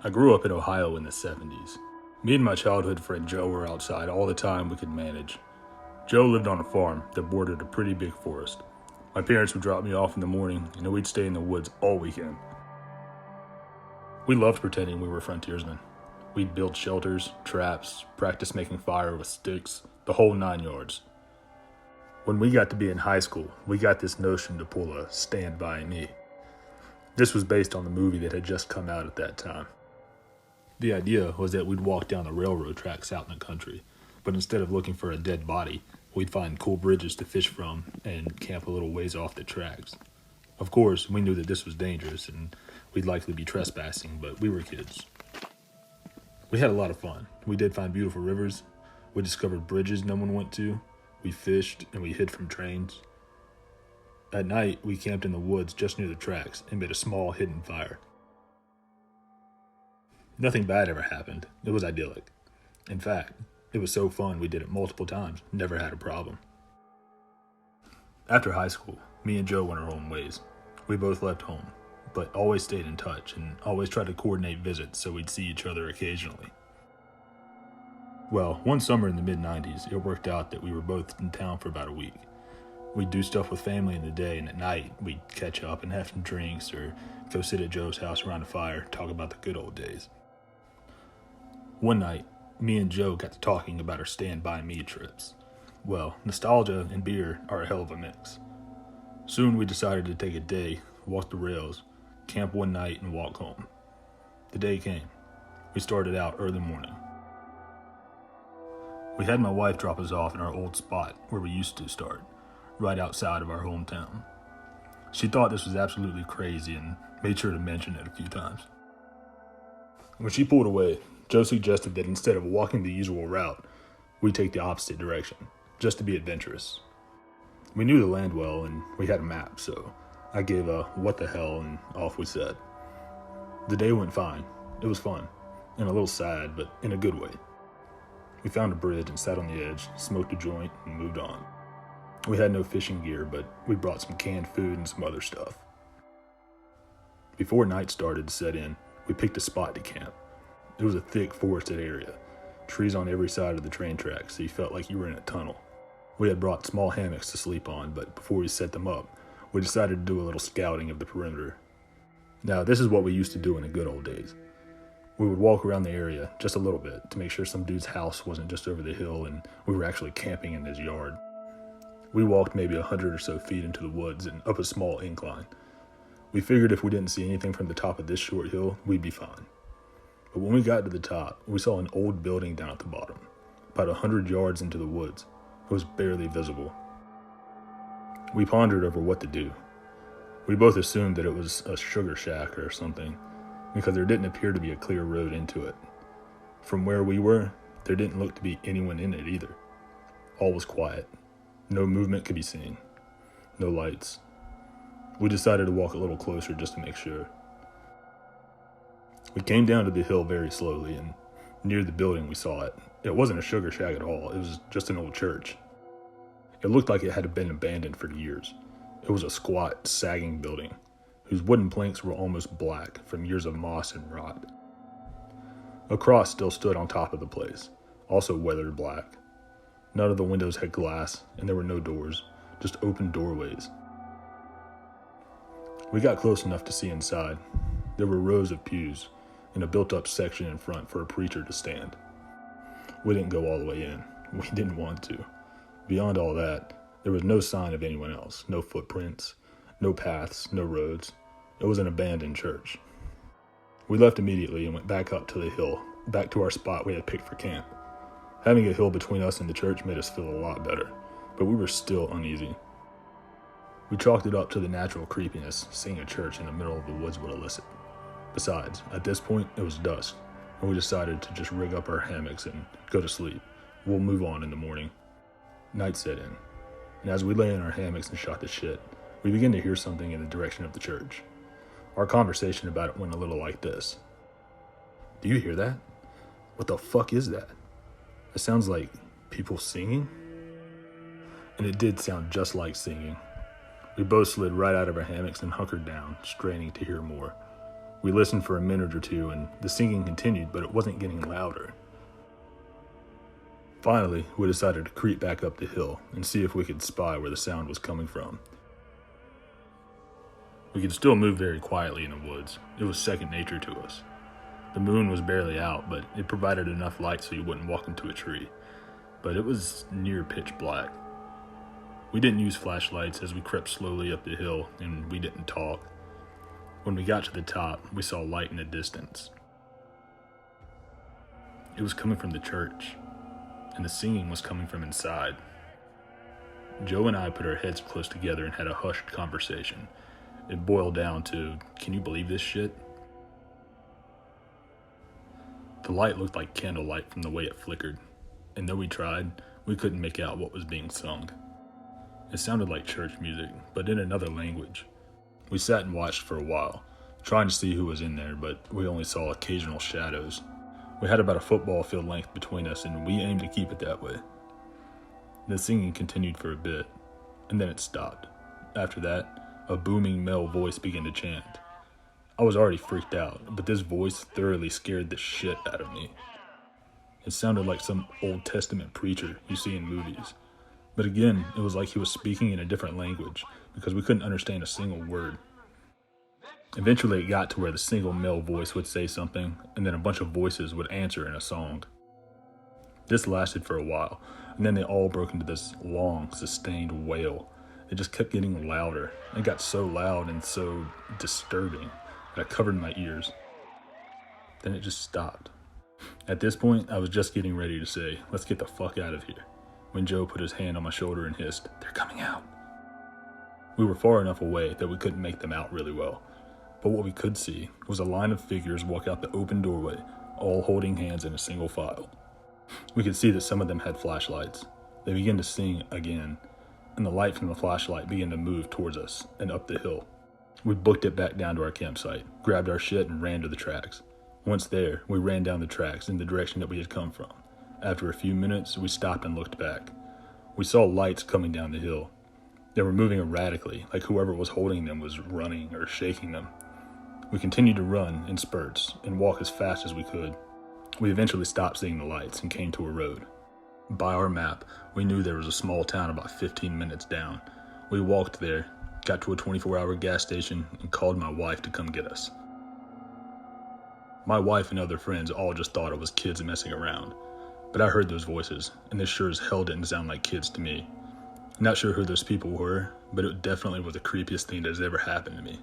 I grew up in Ohio in the 70s. Me and my childhood friend Joe were outside all the time we could manage. Joe lived on a farm that bordered a pretty big forest. My parents would drop me off in the morning, and we'd stay in the woods all weekend. We loved pretending we were frontiersmen. We'd build shelters, traps, practice making fire with sticks, the whole 9 yards. When we got to be in high school, we got this notion to pull a Stand By Me. This was based on the movie that had just come out at that time. The idea was that we'd walk down the railroad tracks out in the country, but instead of looking for a dead body, we'd find cool bridges to fish from and camp a little ways off the tracks. Of course, we knew that this was dangerous and we'd likely be trespassing, but we were kids. We had a lot of fun. We did find beautiful rivers. We discovered bridges no one went to. We fished and we hid from trains. At night, we camped in the woods just near the tracks and made a small hidden fire. Nothing bad ever happened. It was idyllic. In fact, it was so fun we did it multiple times, never had a problem. After high school, me and Joe went our own ways. We both left home, but always stayed in touch and always tried to coordinate visits so we'd see each other occasionally. Well, one summer in the mid-90s, it worked out that we were both in town for about a week. We'd do stuff with family in the day, and at night, we'd catch up and have some drinks or go sit at Joe's house around a fire, talk about the good old days. One night, me and Joe got to talking about our Stand By Me trips. Well, nostalgia and beer are a hell of a mix. Soon we decided to take a day, walk the rails, camp one night, and walk home. The day came. We started out early morning. We had my wife drop us off in our old spot where we used to start, right outside of our hometown. She thought this was absolutely crazy and made sure to mention it a few times. When she pulled away, Joe suggested that instead of walking the usual route, we take the opposite direction, just to be adventurous. We knew the land well and we had a map, so I gave a what the hell and off we set. The day went fine. It was fun, and a little sad, but in a good way. We found a bridge and sat on the edge, smoked a joint, and moved on. We had no fishing gear, but we brought some canned food and some other stuff. Before night started to set in, we picked a spot to camp. It was a thick forested area, trees on every side of the train tracks, so you felt like you were in a tunnel. We had brought small hammocks to sleep on, but before we set them up, we decided to do a little scouting of the perimeter. Now, this is what we used to do in the good old days. We would walk around the area just a little bit to make sure some dude's house wasn't just over the hill and we were actually camping in his yard. We walked maybe 100 or so feet into the woods and up a small incline. We figured if we didn't see anything from the top of this short hill, we'd be fine. But when we got to the top, we saw an old building down at the bottom, about 100 yards into the woods. It was barely visible. We pondered over what to do. We both assumed that it was a sugar shack or something, because there didn't appear to be a clear road into it. From where we were, there didn't look to be anyone in it either. All was quiet. No movement could be seen. No lights. We decided to walk a little closer just to make sure. We came down to the hill very slowly, and near the building we saw it. It wasn't a sugar shack at all. It was just an old church. It looked like it had been abandoned for years. It was a squat, sagging building, whose wooden planks were almost black from years of moss and rot. A cross still stood on top of the place, also weathered black. None of the windows had glass, and there were no doors, just open doorways. We got close enough to see inside. There were rows of pews, and a built-up section in front for a preacher to stand. We didn't go all the way in. We didn't want to. Beyond all that, there was no sign of anyone else, no footprints, no paths, no roads. It was an abandoned church. We left immediately and went back up to the hill, back to our spot we had picked for camp. Having a hill between us and the church made us feel a lot better, but we were still uneasy. We chalked it up to the natural creepiness seeing a church in the middle of the woods would elicit. Besides, at this point, it was dusk, and we decided to just rig up our hammocks and go to sleep. We'll move on in the morning. Night set in, and as we lay in our hammocks and shot the shit, we began to hear something in the direction of the church. Our conversation about it went a little like this. Do you hear that? What the fuck is that? It sounds like people singing. And it did sound just like singing. We both slid right out of our hammocks and hunkered down, straining to hear more. We listened for a minute or two, and the singing continued, but it wasn't getting louder. Finally, we decided to creep back up the hill and see if we could spy where the sound was coming from. We could still move very quietly in the woods. It was second nature to us. The moon was barely out, but it provided enough light so you wouldn't walk into a tree. But it was near pitch black. We didn't use flashlights as we crept slowly up the hill, and we didn't talk. When we got to the top, we saw light in the distance. It was coming from the church, and the singing was coming from inside. Joe and I put our heads close together and had a hushed conversation. It boiled down to, can you believe this shit? The light looked like candlelight from the way it flickered, and though we tried, we couldn't make out what was being sung. It sounded like church music, but in another language. We sat and watched for a while, trying to see who was in there, but we only saw occasional shadows. We had about a football field length between us, and we aimed to keep it that way. The singing continued for a bit, and then it stopped. After that, a booming male voice began to chant. I was already freaked out, but this voice thoroughly scared the shit out of me. It sounded like some Old Testament preacher you see in movies. But again, it was like he was speaking in a different language, because we couldn't understand a single word. Eventually it got to where the single male voice would say something, and then a bunch of voices would answer in a song. This lasted for a while, and then they all broke into this long, sustained wail. It just kept getting louder. It got so loud and so disturbing that I covered my ears. Then it just stopped. At this point, I was just getting ready to say, let's get the fuck out of here, when Joe put his hand on my shoulder and hissed, they're coming out. We were far enough away that we couldn't make them out really well, but what we could see was a line of figures walk out the open doorway, all holding hands in a single file. We could see that some of them had flashlights. They began to sing again, and the light from the flashlight began to move towards us and up the hill. We booked it back down to our campsite, grabbed our shit, and ran to the tracks. Once there, we ran down the tracks in the direction that we had come from. After a few minutes, we stopped and looked back. We saw lights coming down the hill. They were moving erratically, like whoever was holding them was running or shaking them. We continued to run in spurts and walk as fast as we could. We eventually stopped seeing the lights and came to a road. By our map, we knew there was a small town about 15 minutes down. We walked there, got to a 24-hour gas station, and called my wife to come get us. My wife and other friends all just thought it was kids messing around, but I heard those voices, and this sure as hell didn't sound like kids to me. Not sure who those people were, but it definitely was the creepiest thing that has ever happened to me.